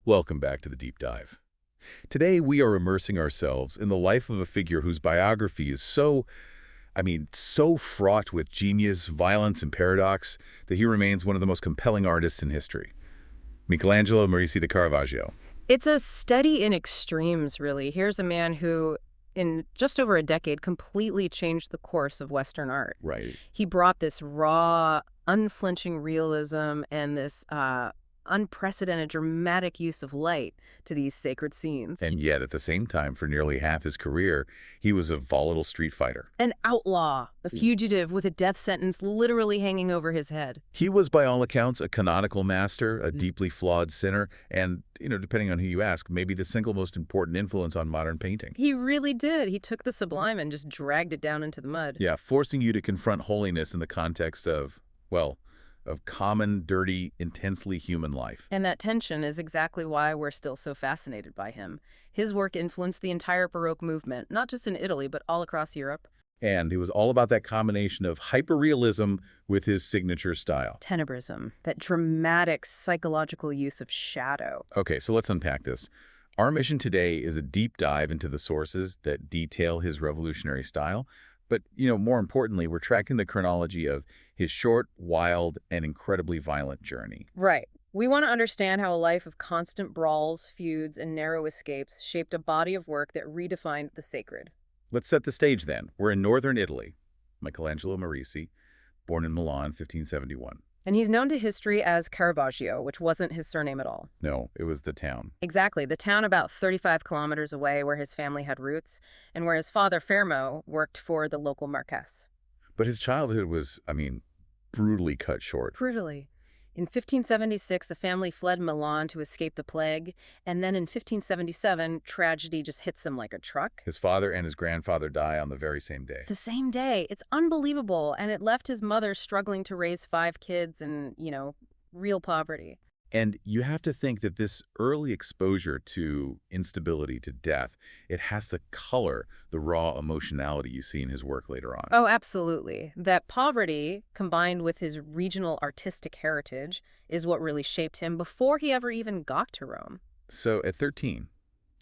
Welcome back to the Deep Dive. Today we are immersing ourselves in the life of a figure whose biography is so fraught with genius, violence, and paradox that he remains one of the most compelling artists in history. Michelangelo Merisi da Caravaggio. It's a study in extremes, really. Here's a man who, in just over a decade, completely changed the course of Western art. Right. He brought this raw, unflinching realism and this unprecedented dramatic use of light to these sacred scenes. And yet, at the same time, for nearly half his career, he was a volatile street fighter. An outlaw, a fugitive with a death sentence literally hanging over his head. He was, by all accounts, a canonical master, a deeply flawed sinner, and, depending on who you ask, maybe the single most important influence on modern painting. He really did. He took the sublime and just dragged it down into the mud. Yeah, forcing you to confront holiness in the context of common, dirty, intensely human life. And that tension is exactly why we're still so fascinated by him. His work influenced the entire Baroque movement, not just in Italy, but all across Europe. And it was all about that combination of hyperrealism with his signature style. Tenebrism, that dramatic psychological use of shadow. Okay, so let's unpack this. Our mission today is a deep dive into the sources that detail his revolutionary style. But, more importantly, we're tracking the chronology of his short, wild, and incredibly violent journey. Right. We want to understand how a life of constant brawls, feuds, and narrow escapes shaped a body of work that redefined the sacred. Let's set the stage then. We're in northern Italy. Michelangelo Merisi, born in Milan, 1571. And he's known to history as Caravaggio, which wasn't his surname at all. No, it was the town. Exactly, the town about 35 kilometers away where his family had roots and where his father, Fermo, worked for the local marquess. But his childhood was, brutally cut short. Brutally. In 1576, the family fled Milan to escape the plague, and then in 1577, tragedy just hits him like a truck. His father and his grandfather die on the very same day. The same day. It's unbelievable, and it left his mother struggling to raise 5 kids in, real poverty. And you have to think that this early exposure to instability, to death, it has to color the raw emotionality you see in his work later on. Oh, absolutely. That poverty, combined with his regional artistic heritage, is what really shaped him before he ever even got to Rome. So at 13,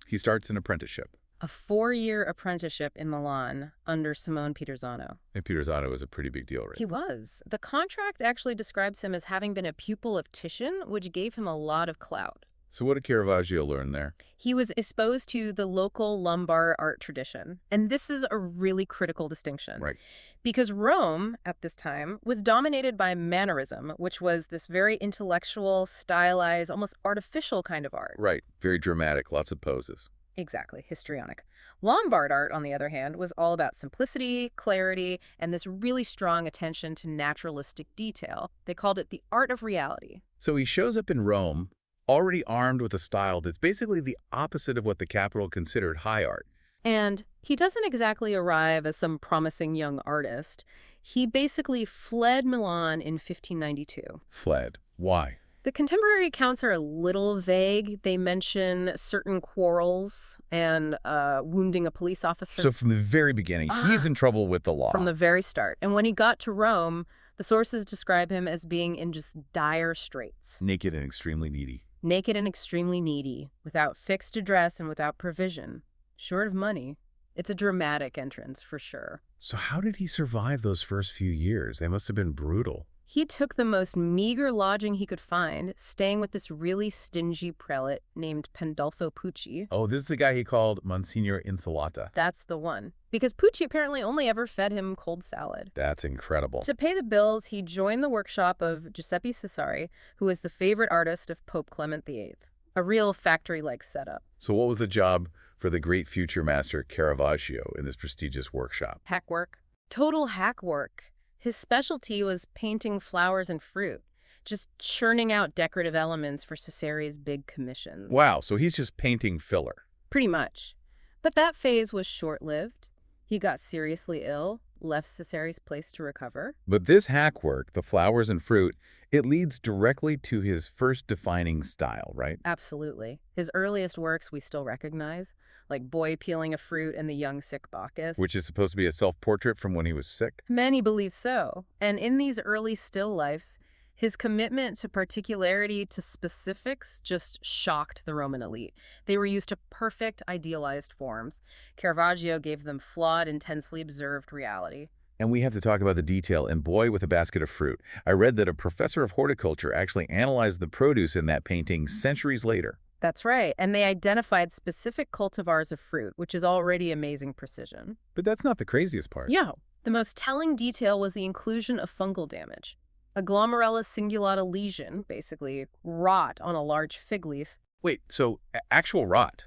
he starts an apprenticeship. A 4-year apprenticeship in Milan under Simone Pietrozano. And Pietrozano was a pretty big deal, right? He was. The contract actually describes him as having been a pupil of Titian, which gave him a lot of clout. So what did Caravaggio learn there? He was exposed to the local Lombard art tradition. And this is a really critical distinction. Right. Because Rome, at this time, was dominated by Mannerism, which was this very intellectual, stylized, almost artificial kind of art. Right. Very dramatic, lots of poses. Exactly, histrionic. Lombard art, on the other hand, was all about simplicity, clarity, and this really strong attention to naturalistic detail. They called it the art of reality. So he shows up in Rome, already armed with a style that's basically the opposite of what the capital considered high art. And he doesn't exactly arrive as some promising young artist. He basically fled Milan in 1592. Fled. Why? The contemporary accounts are a little vague. They mention certain quarrels and wounding a police officer. So from the very beginning, he's in trouble with the law. From the very start. And when he got to Rome, the sources describe him as being in just dire straits. Naked and extremely needy. Naked and extremely needy, without fixed address and without provision. Short of money. It's a dramatic entrance, for sure. So how did he survive those first few years? They must have been brutal. He took the most meager lodging he could find, staying with this really stingy prelate named Pandolfo Pucci. Oh, this is the guy he called Monsignor Insalata. That's the one. Because Pucci apparently only ever fed him cold salad. That's incredible. To pay the bills, he joined the workshop of Giuseppe Cesari, who was the favorite artist of Pope Clement VIII. A real factory-like setup. So what was the job for the great future master Caravaggio in this prestigious workshop? Hack work. Total hack work. His specialty was painting flowers and fruit, just churning out decorative elements for Cesari's big commissions. Wow, so he's just painting filler. Pretty much. But that phase was short-lived. He got seriously ill, left Cesari's place to recover. But this hack work, the flowers and fruit, it leads directly to his first defining style, right? Absolutely. His earliest works we still recognize, like Boy Peeling a Fruit and The Young Sick Bacchus. Which is supposed to be a self-portrait from when he was sick? Many believe so. And in these early still lifes, His commitment to particularity, to specifics, just shocked the Roman elite. They were used to perfect, idealized forms. Caravaggio gave them flawed, intensely observed reality. And we have to talk about the detail in Boy with a Basket of Fruit. I read that a professor of horticulture actually analyzed the produce in that painting centuries later. That's right, and they identified specific cultivars of fruit, which is already amazing precision. But that's not the craziest part. Yeah. The most telling detail was the inclusion of fungal damage. A glomerella cingulata lesion, basically rot on a large fig leaf. Wait, so actual rot?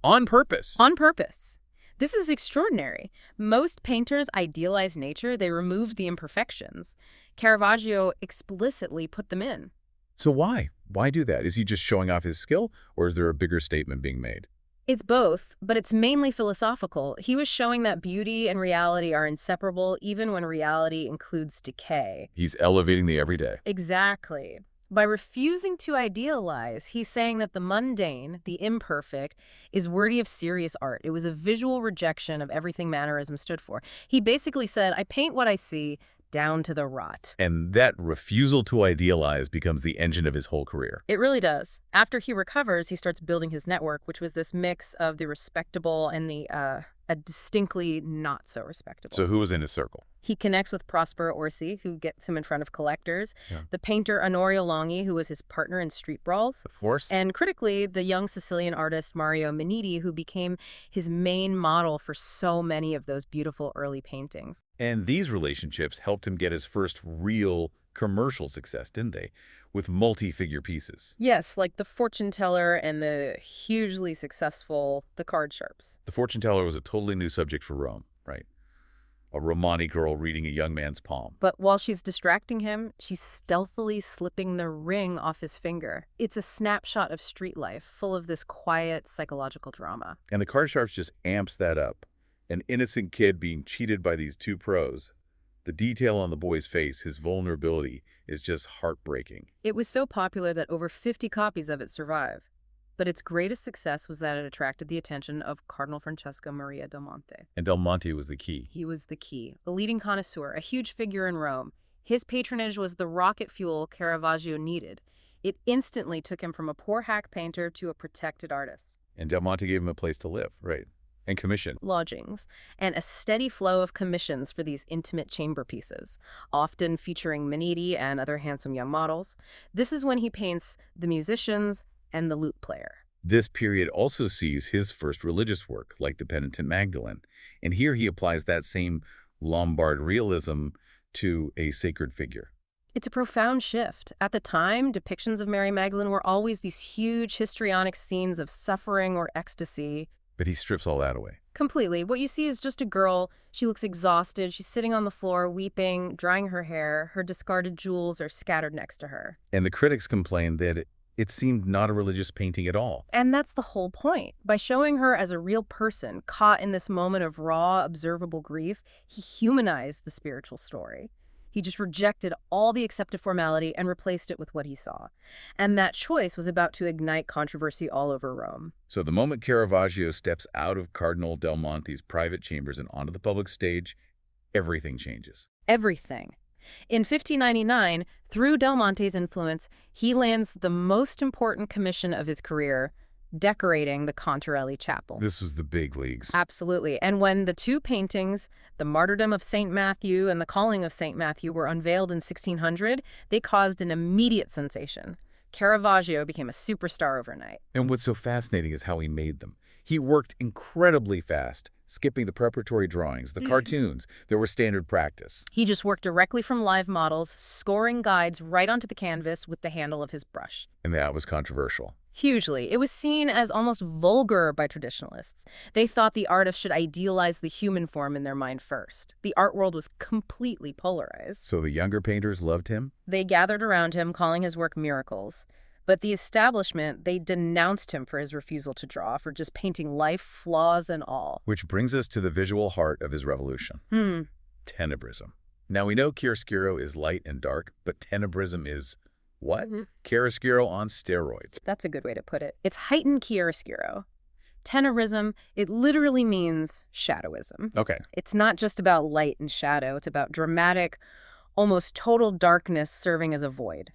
On purpose? On purpose. This is extraordinary. Most painters idealize nature. They remove the imperfections. Caravaggio explicitly put them in. So why? Why do that? Is he just showing off his skill, or is there a bigger statement being made? It's both, but it's mainly philosophical. He was showing that beauty and reality are inseparable, even when reality includes decay. He's elevating the everyday. Exactly. By refusing to idealize, he's saying that the mundane, the imperfect, is worthy of serious art. It was a visual rejection of everything mannerism stood for. He basically said, I paint what I see, down to the rot. And that refusal to idealize becomes the engine of his whole career. It really does. After he recovers, he starts building his network, which was this mix of the respectable and the a distinctly not so respectable. So who was in his circle? He connects with Prospero Orsi, who gets him in front of collectors, the painter Onorio Longhi, who was his partner in street brawls, The Force? and critically, the young Sicilian artist Mario Minetti, who became his main model for so many of those beautiful early paintings. And these relationships helped him get his first real commercial success, didn't they? With multi-figure pieces. Yes, like the fortune teller and the hugely successful The Card Sharps. The fortune teller was a totally new subject for Rome, right? A Romani girl reading a young man's palm. But while she's distracting him, she's stealthily slipping the ring off his finger. It's a snapshot of street life, full of this quiet psychological drama. And the Card Sharps just amps that up. An innocent kid being cheated by these two pros. The detail on the boy's face, his vulnerability, is just heartbreaking. It was so popular that over 50 copies of it survive. But its greatest success was that it attracted the attention of Cardinal Francesco Maria del Monte. And Del Monte was the key. He was the key, a leading connoisseur, a huge figure in Rome. His patronage was the rocket fuel Caravaggio needed. It instantly took him from a poor hack painter to a protected artist. And Del Monte gave him a place to live, right? And commission. Lodgings, and a steady flow of commissions for these intimate chamber pieces, often featuring Minetti and other handsome young models. This is when he paints the musicians and the lute player. This period also sees his first religious work, like the Penitent Magdalene. And here he applies that same Lombard realism to a sacred figure. It's a profound shift. At the time, depictions of Mary Magdalene were always these huge histrionic scenes of suffering or ecstasy. But he strips all that away. Completely. What you see is just a girl. She looks exhausted. She's sitting on the floor, weeping, drying her hair. Her discarded jewels are scattered next to her. And the critics complained that it seemed not a religious painting at all. And that's the whole point. By showing her as a real person, caught in this moment of raw, observable grief, he humanized the spiritual story. He just rejected all the accepted formality and replaced it with what he saw. And that choice was about to ignite controversy all over Rome. So the moment Caravaggio steps out of Cardinal Del Monte's private chambers and onto the public stage, everything changes. Everything. In 1599, through Del Monte's influence, he lands the most important commission of his career, decorating the Contarelli Chapel. This was the big leagues. Absolutely. And when the two paintings, the Martyrdom of St. Matthew and the Calling of St. Matthew, were unveiled in 1600, they caused an immediate sensation. Caravaggio became a superstar overnight. And what's so fascinating is how he made them. He worked incredibly fast, skipping the preparatory drawings, the cartoons that were standard practice. He just worked directly from live models, scoring guides right onto the canvas with the handle of his brush. And that was controversial. Hugely. It was seen as almost vulgar by traditionalists. They thought the artist should idealize the human form in their mind first. The art world was completely polarized. So the younger painters loved him? They gathered around him, calling his work miracles. But the establishment, they denounced him for his refusal to draw, for just painting life, flaws and all. Which brings us to the visual heart of his revolution. Tenebrism. Now we know chiaroscuro is light and dark, but tenebrism is what? Chiaroscuro on steroids. That's a good way to put it. It's heightened chiaroscuro. Tenebrism, it literally means shadowism. Okay. It's not just about light and shadow. It's about dramatic, almost total darkness serving as a void.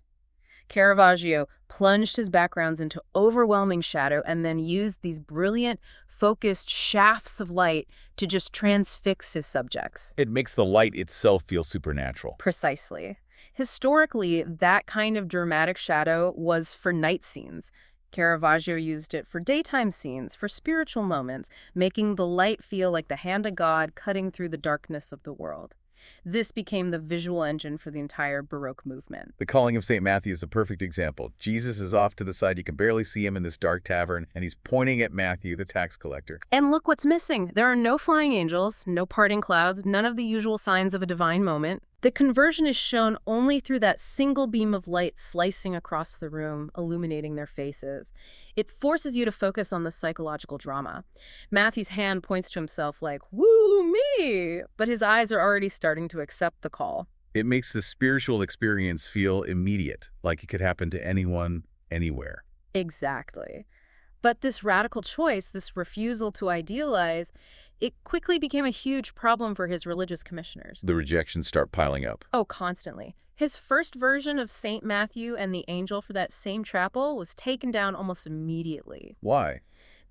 Caravaggio plunged his backgrounds into overwhelming shadow and then used these brilliant, focused shafts of light to just transfix his subjects. It makes the light itself feel supernatural. Precisely. Historically, that kind of dramatic shadow was for night scenes. Caravaggio used it for daytime scenes, for spiritual moments, making the light feel like the hand of God cutting through the darkness of the world. This became the visual engine for the entire Baroque movement. The calling of St. Matthew is the perfect example. Jesus is off to the side. You can barely see him in this dark tavern, and he's pointing at Matthew, the tax collector. And look what's missing. There are no flying angels, no parting clouds, none of the usual signs of a divine moment. The conversion is shown only through that single beam of light slicing across the room, illuminating their faces. It forces you to focus on the psychological drama. Matthew's hand points to himself like, "Woo, me!" But his eyes are already starting to accept the call. It makes the spiritual experience feel immediate, like it could happen to anyone, anywhere. Exactly. But this radical choice, this refusal to idealize, it quickly became a huge problem for his religious commissioners. The rejections start piling up. Oh, constantly. His first version of St. Matthew and the angel for that same chapel was taken down almost immediately. Why?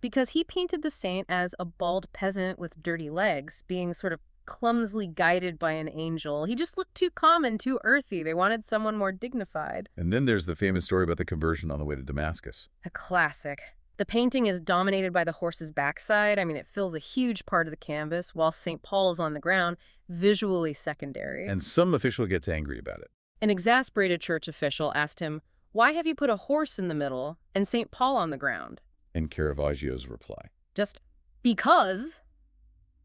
Because he painted the saint as a bald peasant with dirty legs, being sort of clumsily guided by an angel. He just looked too common, too earthy. They wanted someone more dignified. And then there's the famous story about the conversion on the way to Damascus. A classic. The painting is dominated by the horse's backside. I mean, it fills a huge part of the canvas, while St. Paul is on the ground, visually secondary. And some official gets angry about it. An exasperated church official asked him, "Why have you put a horse in the middle and St. Paul on the ground?" And Caravaggio's reply. Just, "Because."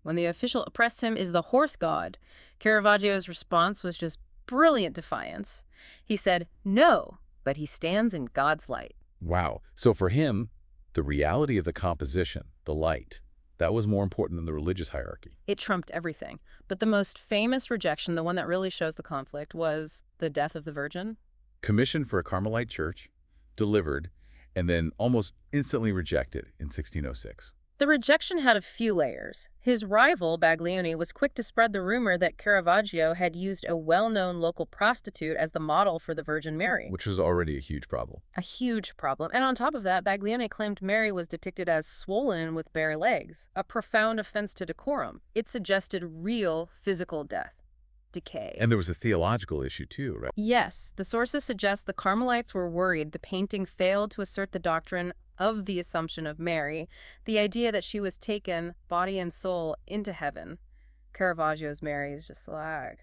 When the official pressed him, "Is the horse God?" Caravaggio's response was just brilliant defiance. He said, "No, but he stands in God's light." Wow. So for him, the reality of the composition, the light, that was more important than the religious hierarchy. It trumped everything. But the most famous rejection, the one that really shows the conflict, was the death of the Virgin. Commissioned for a Carmelite church, delivered, and then almost instantly rejected in 1606. The rejection had a few layers. His rival, Baglioni, was quick to spread the rumor that Caravaggio had used a well-known local prostitute as the model for the Virgin Mary. Which was already a huge problem. A huge problem. And on top of that, Baglioni claimed Mary was depicted as swollen with bare legs, a profound offense to decorum. It suggested real physical death. Decay. And there was a theological issue too, right? Yes, the sources suggest the Carmelites were worried the painting failed to assert the doctrine of the Assumption of Mary, the idea that she was taken, body and soul, into heaven. Caravaggio's Mary is just like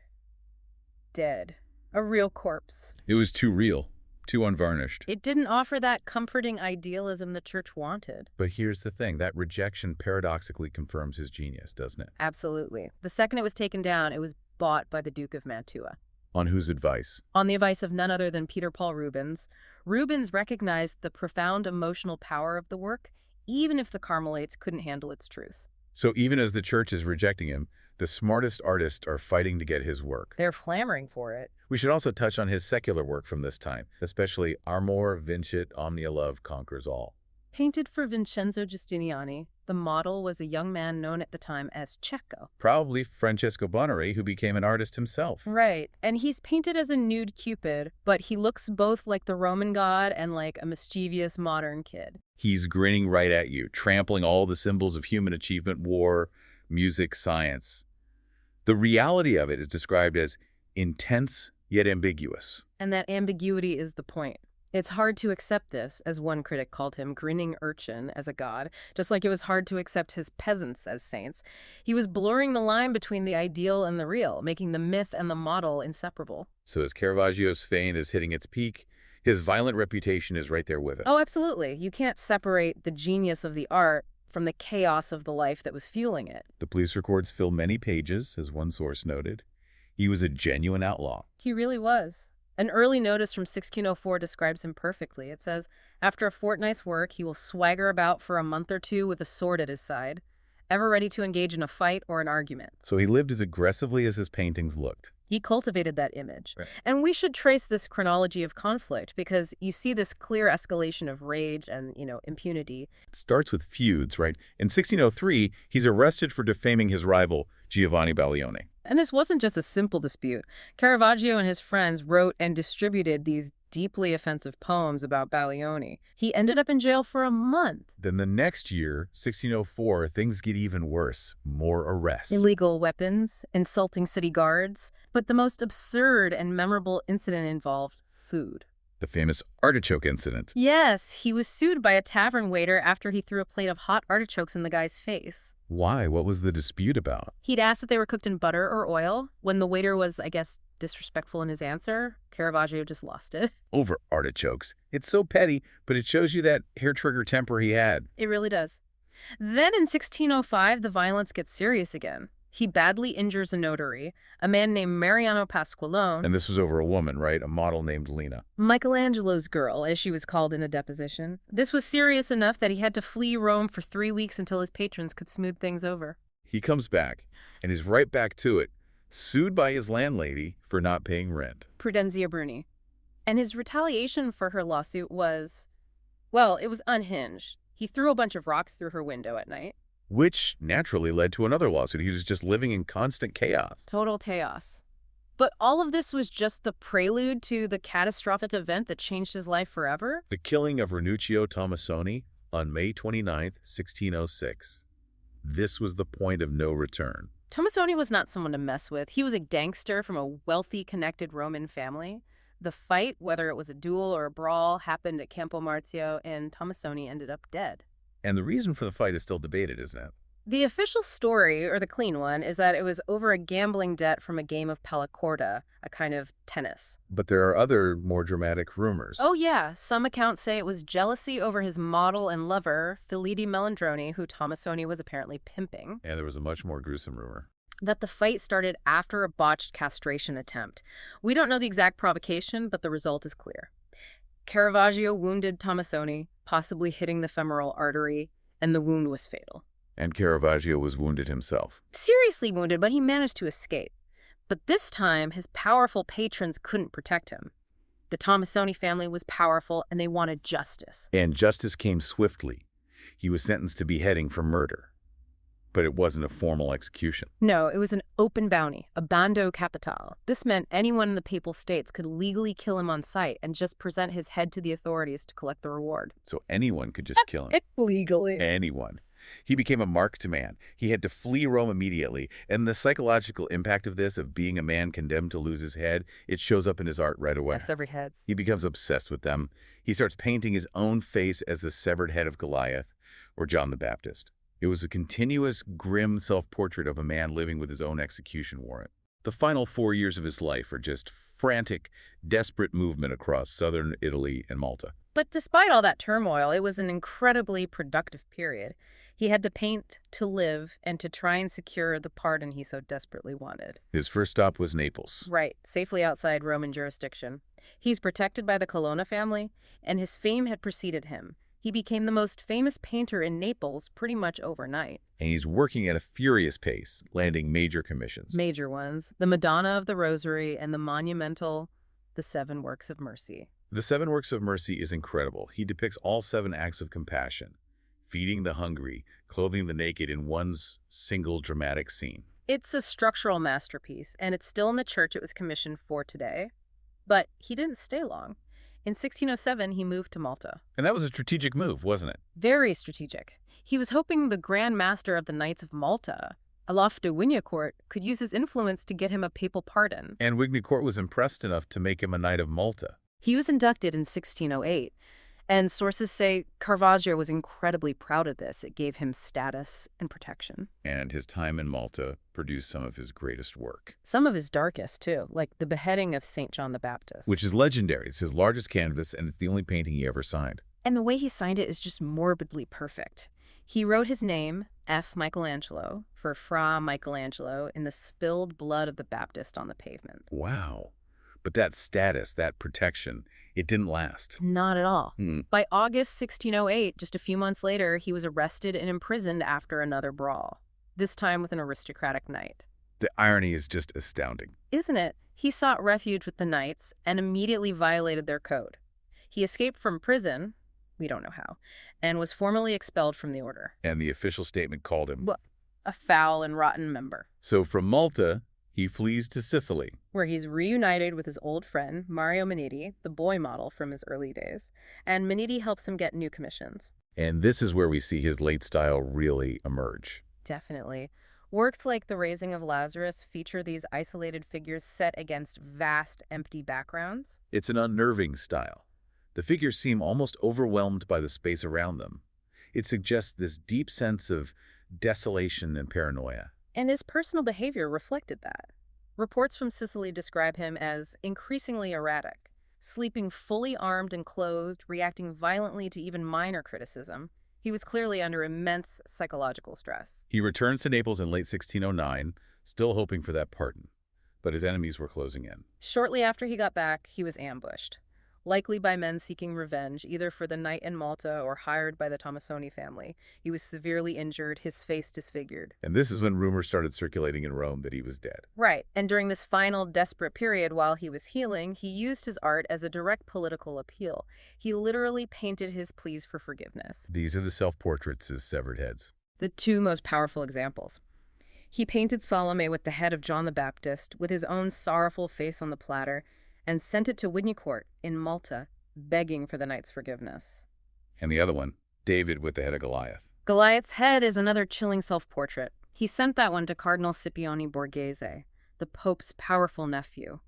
dead, a real corpse. It was too real, too unvarnished. It didn't offer that comforting idealism the church wanted. But here's the thing, that rejection paradoxically confirms his genius, doesn't it? Absolutely. The second it was taken down, it was bought by the Duke of Mantua. On whose advice? On the advice of none other than Peter Paul Rubens. Rubens recognized the profound emotional power of the work, even if the Carmelites couldn't handle its truth. So even as the church is rejecting him, the smartest artists are fighting to get his work. They're clamoring for it. We should also touch on his secular work from this time, especially Amor vincit omnia, love conquers all. Painted for Vincenzo Giustiniani, the model was a young man known at the time as Cecco. Probably Francesco Bonari, who became an artist himself. Right, and he's painted as a nude Cupid, but he looks both like the Roman god and like a mischievous modern kid. He's grinning right at you, trampling all the symbols of human achievement, war, music, science. The reality of it is described as intense yet ambiguous. And that ambiguity is the point. It's hard to accept this, as one critic called him, grinning urchin, as a god, just like it was hard to accept his peasants as saints. He was blurring the line between the ideal and the real, making the myth and the model inseparable. So as Caravaggio's fame is hitting its peak, his violent reputation is right there with it. Oh, absolutely. You can't separate the genius of the art from the chaos of the life that was fueling it. The police records fill many pages, as one source noted. He was a genuine outlaw. He really was. An early notice from 1604 describes him perfectly. It says, after a fortnight's work, he will swagger about for a month or two with a sword at his side, ever ready to engage in a fight or an argument. So he lived as aggressively as his paintings looked. He cultivated that image. Right. And we should trace this chronology of conflict because you see this clear escalation of rage and, impunity. It starts with feuds, right? In 1603, he's arrested for defaming his rival, Giovanni Baglioni. And this wasn't just a simple dispute. Caravaggio and his friends wrote and distributed these deeply offensive poems about Baglioni. He ended up in jail for a month. Then the next year, 1604, things get even worse. More arrests. Illegal weapons, insulting city guards. But the most absurd and memorable incident involved food. The famous artichoke incident. Yes, he was sued by a tavern waiter after he threw a plate of hot artichokes in the guy's face. Why? What was the dispute about? He'd asked if they were cooked in butter or oil. When the waiter was, I guess, disrespectful in his answer, Caravaggio just lost it. Over artichokes. It's so petty, but it shows you that hair-trigger temper he had. It really does. Then in 1605, the violence gets serious again. He badly injures a notary, a man named Mariano Pasqualone. And this was over a woman, right? A model named Lena. Michelangelo's girl, as she was called in a deposition. This was serious enough that he had to flee Rome for 3 weeks until his patrons could smooth things over. He comes back, and is right back to it, sued by his landlady for not paying rent. Prudenzia Bruni. And his retaliation for her lawsuit was, well, it was unhinged. He threw a bunch of rocks through her window at night. Which naturally led to another lawsuit. He was just living in constant chaos. Total chaos. But all of this was just the prelude to the catastrophic event that changed his life forever? The killing of Ranuccio Tomassoni on May 29, 1606. This was the point of no return. Tomassoni was not someone to mess with. He was a gangster from a wealthy, connected Roman family. The fight, whether it was a duel or a brawl, happened at Campo Marzio, and Tomassoni ended up dead. And the reason for the fight is still debated, isn't it? The official story, or the clean one, is that it was over a gambling debt from a game of palla, a kind of tennis. But there are other, more dramatic rumors. Oh yeah, some accounts say it was jealousy over his model and lover, Filippo Melandroni, who Tomassoni was apparently pimping. And there was a much more gruesome rumor. That the fight started after a botched castration attempt. We don't know the exact provocation, but the result is clear. Caravaggio wounded Tomassoni, possibly hitting the femoral artery, and the wound was fatal. And Caravaggio was wounded himself. Seriously wounded, but he managed to escape. But this time, his powerful patrons couldn't protect him. The Tomassoni family was powerful, and they wanted justice. And justice came swiftly. He was sentenced to beheading for murder. But it wasn't a formal execution. No, it was an open bounty, a bando capital. This meant anyone in the Papal States could legally kill him on sight and just present his head to the authorities to collect the reward. So anyone could just kill him. Legally. Anyone. He became a marked man. He had to flee Rome immediately. And the psychological impact of this, of being a man condemned to lose his head, it shows up in his art right away. Yes, severed heads. He becomes obsessed with them. He starts painting his own face as the severed head of Goliath or John the Baptist. It was a continuous, grim self-portrait of a man living with his own execution warrant. The final 4 years of his life are just frantic, desperate movement across southern Italy and Malta. But despite all that turmoil, it was an incredibly productive period. He had to paint to live and to try and secure the pardon he so desperately wanted. His first stop was Naples. Right, safely outside Roman jurisdiction. He's protected by the Colonna family, and his fame had preceded him. He became the most famous painter in Naples pretty much overnight. And he's working at a furious pace, landing major commissions. Major ones. The Madonna of the Rosary and the monumental The Seven Works of Mercy. The Seven Works of Mercy is incredible. He depicts all 7 acts of compassion, feeding the hungry, clothing the naked in one single dramatic scene. It's a structural masterpiece, and it's still in the church it was commissioned for today. But he didn't stay long. In 1607, he moved to Malta. And that was a strategic move, wasn't it? Very strategic. He was hoping the Grand Master of the Knights of Malta, Olaf de Wignacourt, could use his influence to get him a papal pardon. And Wignacourt was impressed enough to make him a Knight of Malta. He was inducted in 1608, and sources say Caravaggio was incredibly proud of this. It gave him status and protection. And his time in Malta produced some of his greatest work. Some of his darkest, too, like the beheading of St. John the Baptist. Which is legendary. It's his largest canvas, and it's the only painting he ever signed. And the way he signed it is just morbidly perfect. He wrote his name, F. Michelangelo, for Fra Michelangelo, in the spilled blood of the Baptist on the pavement. Wow. But that status, that protection, it didn't last. Not at all. By August 1608, just a few months later, he was arrested and imprisoned after another brawl, this time with an aristocratic knight. The irony is just astounding. Isn't it? He sought refuge with the knights and immediately violated their code. He escaped from prison, we don't know how, and was formally expelled from the order. And the official statement called him A foul and rotten member. So from Malta, He flees to Sicily. where he's reunited with his old friend, Mario Minetti, the boy model from his early days, and Minetti helps him get new commissions. And this is where we see his late style really emerge. Definitely. Works like The Raising of Lazarus feature these isolated figures set against vast, empty backgrounds. It's an unnerving style. The figures seem almost overwhelmed by the space around them. It suggests this deep sense of desolation and paranoia. And his personal behavior reflected that. Reports from Sicily describe him as increasingly erratic, sleeping fully armed and clothed, reacting violently to even minor criticism. He was clearly under immense psychological stress. He returns to Naples in late 1609, still hoping for that pardon. But his enemies were closing in. Shortly after he got back, he was ambushed, likely by men seeking revenge, either for the Knight in Malta or hired by the Tomassoni family. He was severely injured, his face disfigured. And this is when rumors started circulating in Rome that he was dead. Right, and during this final desperate period while he was healing, he used his art as a direct political appeal. He literally painted his pleas for forgiveness. These are the self-portraits as severed heads. The two most powerful examples. He painted Salome with the head of John the Baptist, with his own sorrowful face on the platter, and sent it to Witney Court in Malta, begging for the knight's forgiveness. And the other one, David with the head of Goliath. Goliath's head is another chilling self-portrait. He sent that one to Cardinal Scipione Borghese, the Pope's powerful nephew.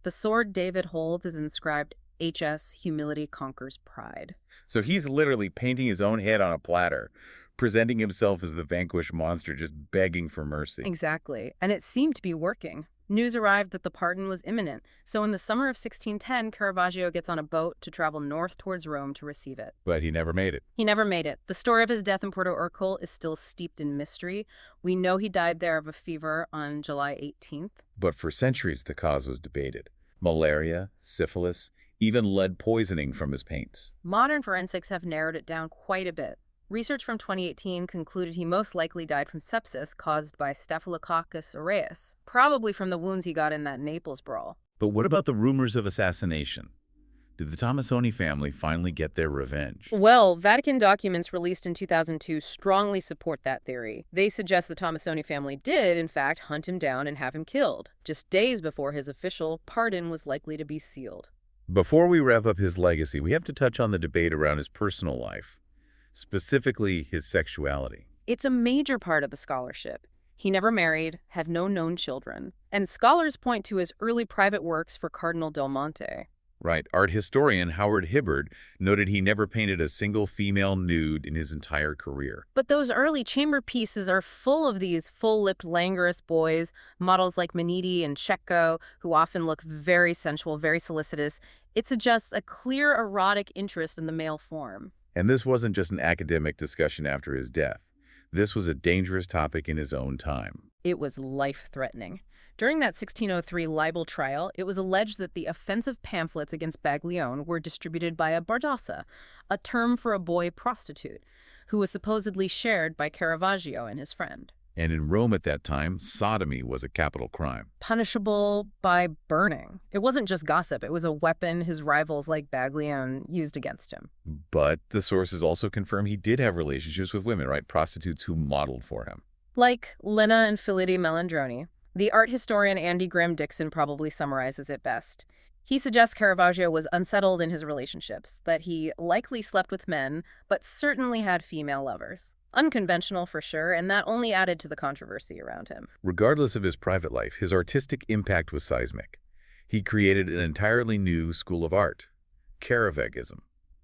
The sword David holds is inscribed, HS, Humility Conquers Pride. So he's literally painting his own head on a platter, presenting himself as the vanquished monster, just begging for mercy. Exactly, and it seemed to be working. News arrived that the pardon was imminent, so in the summer of 1610, Caravaggio gets on a boat to travel north towards Rome to receive it. But he never made it. He never made it. The story of his death in Porto Ercole is still steeped in mystery. We know he died there of a fever on July 18th. But for centuries, the cause was debated. Malaria, syphilis, even lead poisoning from his paints. Modern forensics have narrowed it down quite a bit. Research from 2018 concluded he most likely died from sepsis caused by Staphylococcus aureus, probably from the wounds he got in that Naples brawl. But what about the rumors of assassination? Did the Tomassoni family finally get their revenge? Well, Vatican documents released in 2002 strongly support that theory. They suggest the Tomassoni family did, in fact, hunt him down and have him killed, just days before his official pardon was likely to be sealed. Before we wrap up his legacy, we have to touch on the debate around his personal life, specifically his sexuality. It's a major part of the scholarship. He never married, had no known children, and scholars point to his early private works for Cardinal Del Monte. Right. Art historian Howard Hibbard noted he never painted a single female nude in his entire career. But those early chamber pieces are full of these full-lipped, languorous boys, models like Minetti and Cecco, who often look very sensual, very solicitous. It suggests a clear erotic interest in the male form. And this wasn't just an academic discussion after his death. This was a dangerous topic in his own time. It was life-threatening. During that 1603 libel trial, it was alleged that the offensive pamphlets against Baglione were distributed by a bardassa, a term for a boy prostitute, who was supposedly shared by Caravaggio and his friend. And in Rome at that time, sodomy was a capital crime. Punishable by burning. It wasn't just gossip. It was a weapon his rivals like Baglione used against him. But the sources also confirm he did have relationships with women, right? Prostitutes who modeled for him. Like Lena and Filippo Melandroni. The art historian Andy Graham Dixon probably summarizes it best. He suggests Caravaggio was unsettled in his relationships, that he likely slept with men, but certainly had female lovers. Unconventional for sure, and that only added to the controversy around him. Regardless of his private life, his artistic impact was seismic. He created an entirely new school of art, Caravaggism.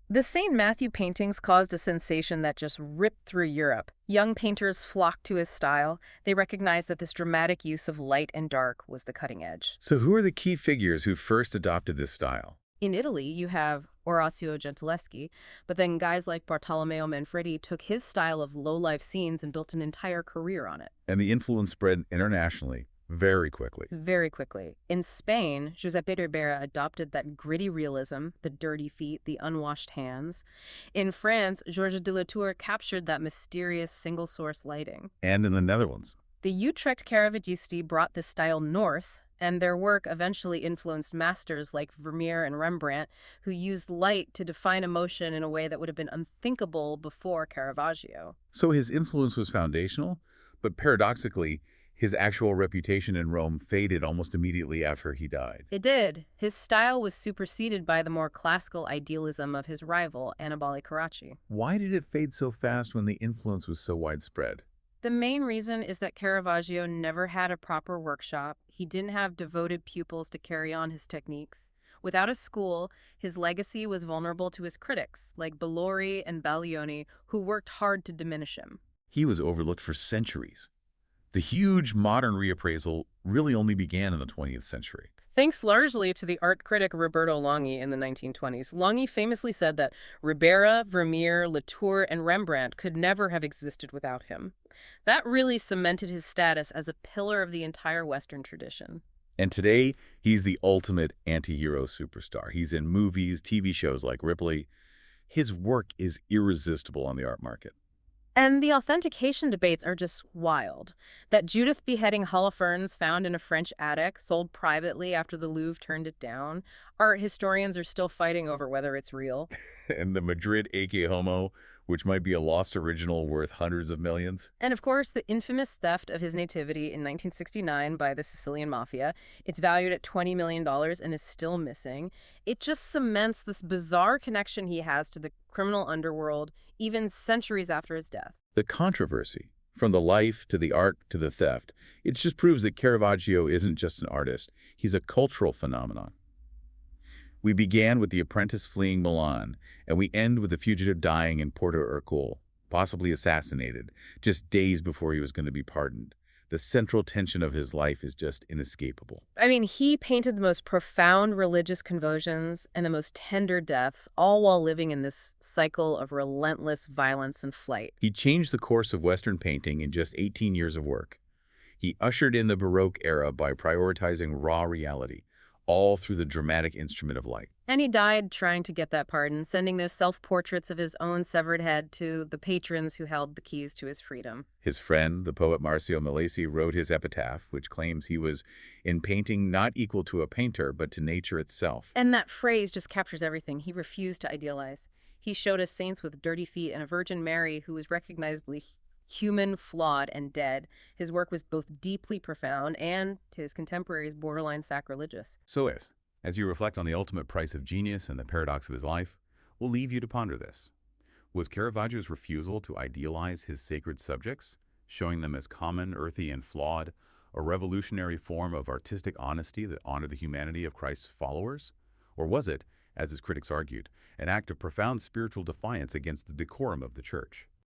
The St. Matthew paintings caused a sensation that just ripped through Europe. Young painters flocked to his style. They recognized that this dramatic use of light and dark was the cutting edge. So who are the key figures who first adopted this style? In Italy, you have Orazio Gentileschi, but then guys like Bartolomeo Manfredi took his style of low-life scenes and built an entire career on it. And the influence spread internationally very quickly. Very quickly. In Spain, Giuseppe Ribera adopted that gritty realism, the dirty feet, the unwashed hands. In France, Georges de Latour captured that mysterious single-source lighting. And in the Netherlands. The Utrecht Caravaggisti brought this style north, and their work eventually influenced masters like Vermeer and Rembrandt, who used light to define emotion in a way that would have been unthinkable before Caravaggio. So his influence was foundational, but paradoxically, His actual reputation in Rome faded almost immediately after he died. It did. His style was superseded by the more classical idealism of his rival, Annibale Carracci. Why did it fade so fast when the influence was so widespread? The main reason is that Caravaggio never had a proper workshop. He didn't have devoted pupils to carry on his techniques. Without a school, his legacy was vulnerable to his critics, like Bellori and Baglioni, who worked hard to diminish him. He was overlooked for centuries. The huge modern reappraisal really only began in the 20th century. Thanks largely to the art critic Roberto Longhi in the 1920s. Longhi famously said that Ribera, Vermeer, Latour, and Rembrandt could never have existed without him. That really cemented his status as a pillar of the entire Western tradition. And today, he's the ultimate anti-hero superstar. He's in movies, TV shows like Ripley. His work is irresistible on the art market. And the authentication debates are just wild. That Judith beheading Holofernes found in a French attic, sold privately after the Louvre turned it down, art historians are still fighting over whether it's real. And the Madrid Ecce Homo, which might be a lost original worth hundreds of millions. And of course, the infamous theft of his nativity in 1969 by the Sicilian mafia. It's valued at $20 million and is still missing. It just cements this bizarre connection he has to the criminal underworld, even centuries after his death. The controversy, from the life to the art to the theft, it just proves that Caravaggio isn't just an artist. He's a cultural phenomenon. We began with the apprentice fleeing Milan, and we end with the fugitive dying in Porto Ercole, possibly assassinated, just days before he was going to be pardoned. The central tension of his life is just inescapable. I mean, he painted the most profound religious convulsions and the most tender deaths, all while living in this cycle of relentless violence and flight. He changed the course of Western painting in just 18 years of work. He ushered in the Baroque era by prioritizing raw reality, all through the dramatic instrument of light. And he died trying to get that pardon, sending those self-portraits of his own severed head to the patrons who held the keys to his freedom. His friend, the poet Marcio Melesi, wrote his epitaph, which claims he was, in painting, not equal to a painter, but to nature itself. And that phrase just captures everything. He refused to idealize. He showed us saints with dirty feet and a Virgin Mary who was recognizably human, flawed, and dead. His work was both deeply profound and, to his contemporaries, borderline sacrilegious. So as you reflect on the ultimate price of genius and the paradox of his life, we'll leave you to ponder this. Was Caravaggio's refusal to idealize his sacred subjects, showing them as common, earthy, and flawed, a revolutionary form of artistic honesty that honored the humanity of Christ's followers? Or was it, as his critics argued, an act of profound spiritual defiance against the decorum of the Church?